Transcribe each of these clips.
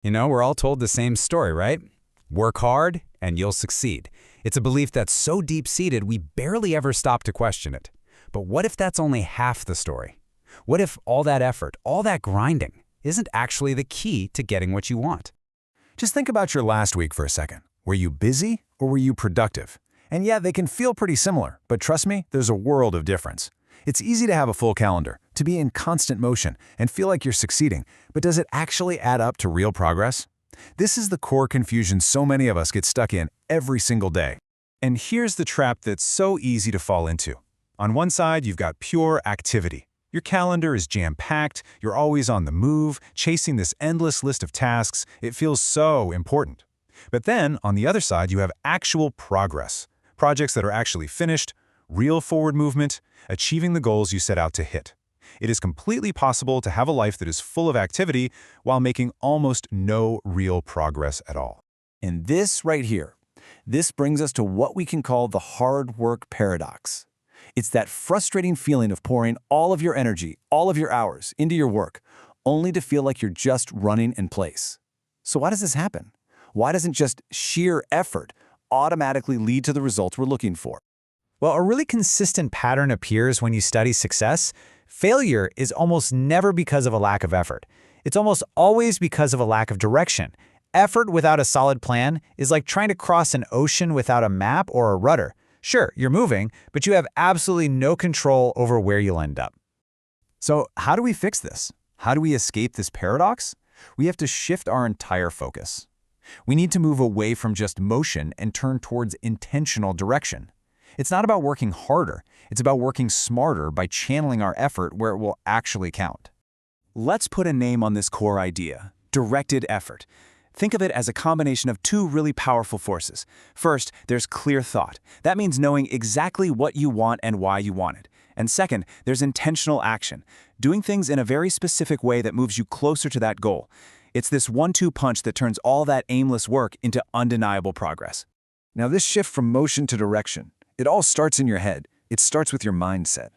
We're all told the same story, right? Work hard and you'll succeed. It's a belief that's so deep-seated we barely ever stop to question it. But what if that's only half the story? What if all that effort, all that grinding, isn't actually the key to getting what you want? Just think about your last week for a second. Were you busy or were you productive? And yeah, they can feel pretty similar, but trust me, there's a world of difference. It's easy to have a full calendar, to be in constant motion, and feel like you're succeeding, but does it actually add up to real progress? This is the core confusion so many of us get stuck in every single day. And here's the trap that's so easy to fall into. On one side, you've got pure activity. Your calendar is jam-packed, you're always on the move, chasing this endless list of tasks. It feels so important. But then, on the other side, you have actual progress. Projects that are actually finished, real forward movement, achieving the goals you set out to hit. It is completely possible to have a life that is full of activity while making almost no real progress at all. And this right here, this brings us to what we can call the hard work paradox. It's that frustrating feeling of pouring all of your energy, all of your hours into your work, only to feel like you're just running in place. So why does this happen? Why doesn't just sheer effort automatically lead to the results we're looking for? Well, a really consistent pattern appears when you study success. Failure is almost never because of a lack of effort. It's almost always because of a lack of direction. Effort without a solid plan is like trying to cross an ocean without a map or a rudder. Sure, you're moving, but you have absolutely no control over where you'll end up. So how do we fix this? How do we escape this paradox? We have to shift our entire focus. We need to move away from just motion and turn towards intentional direction. It's not about working harder, it's about working smarter by channeling our effort where it will actually count. Let's put a name on this core idea: directed effort. Think of it as a combination of two really powerful forces. First, there's clear thought. That means knowing exactly what you want and why you want it. And second, there's intentional action, doing things in a very specific way that moves you closer to that goal. It's this one-two punch that turns all that aimless work into undeniable progress. Now, this shift from motion to direction, it all starts in your head. It starts with your mindset.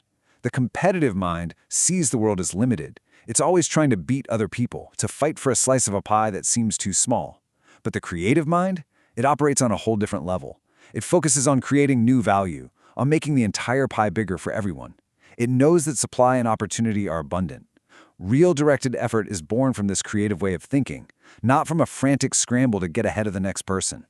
The competitive mind sees the world as limited. It's always trying to beat other people, to fight for a slice of a pie that seems too small. But the creative mind, it operates on a whole different level. It focuses on creating new value, on making the entire pie bigger for everyone. It knows that supply and opportunity are abundant. Real directed effort is born from this creative way of thinking, not from a frantic scramble to get ahead of the next person.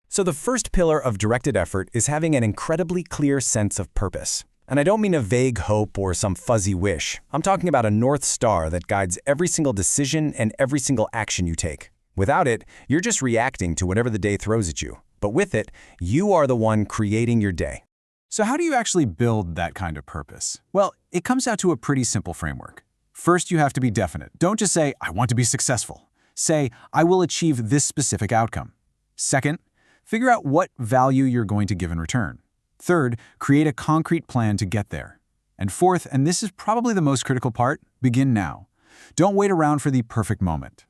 So the first pillar of directed effort is having an incredibly clear sense of purpose. And I don't mean a vague hope or some fuzzy wish. I'm talking about a North Star that guides every single decision and every single action you take. Without it, you're just reacting to whatever the day throws at you. But with it, you are the one creating your day. So how do you actually build that kind of purpose? Well, it comes down to a pretty simple framework. First, you have to be definite. Don't just say, I want to be successful. Say, I will achieve this specific outcome. Second, figure out what value you're going to give in return. Third, create a concrete plan to get there. And fourth, and this is probably the most critical part, begin now. Don't wait around for the perfect moment.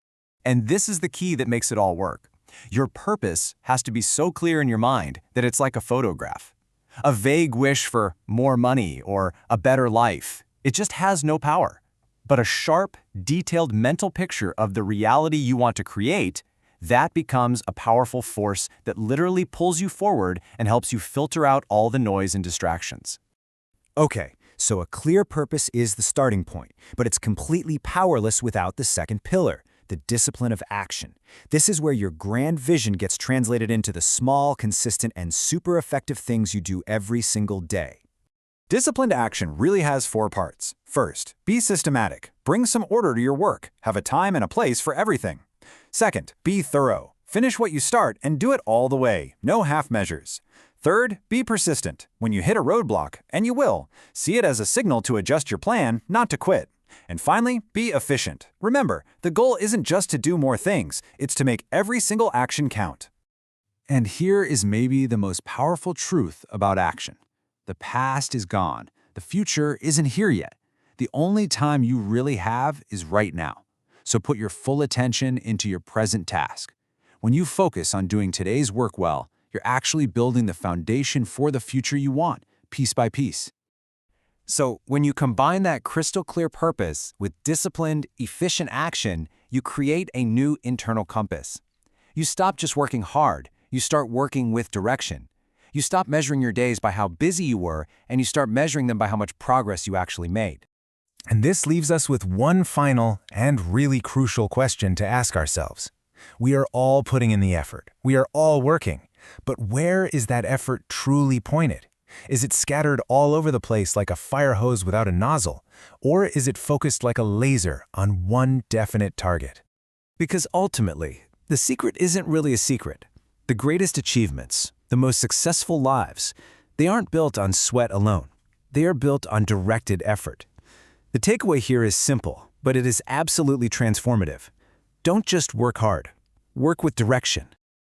And this is the key that makes it all work. Your purpose has to be so clear in your mind that it's like a photograph. A vague wish for more money or a better life, it just has no power. But a sharp, detailed mental picture of the reality you want to create, that becomes a powerful force that literally pulls you forward and helps you filter out all the noise and distractions. Okay, so a clear purpose is the starting point, but it's completely powerless without the second pillar, the discipline of action. This is where your grand vision gets translated into the small, consistent, and super effective things you do every single day. Disciplined action really has 4 parts. First, be systematic. Bring some order to your work. Have a time and a place for everything. Second, be thorough. Finish what you start and do it all the way. No half measures. Third, be persistent. When you hit a roadblock, and you will, see it as a signal to adjust your plan, not to quit. And finally, be efficient. Remember, the goal isn't just to do more things, it's to make every single action count. And here is maybe the most powerful truth about action. The past is gone. The future isn't here yet. The only time you really have is right now. So put your full attention into your present task. When you focus on doing today's work well, you're actually building the foundation for the future you want, piece by piece. So when you combine that crystal clear purpose with disciplined, efficient action, You create a new internal compass. You stop just working hard, you start working with direction. You stop measuring your days by how busy you were, and you start measuring them by how much progress you actually made. And this leaves us with one final and really crucial question to ask ourselves. We are all putting in the effort. We are all working. But where is that effort truly pointed? Is it scattered all over the place like a fire hose without a nozzle? Or is it focused like a laser on one definite target? Because ultimately, the secret isn't really a secret. The greatest achievements, the most successful lives, they aren't built on sweat alone. They are built on directed effort. The takeaway here is simple, but it is absolutely transformative. Don't just work hard. Work with direction.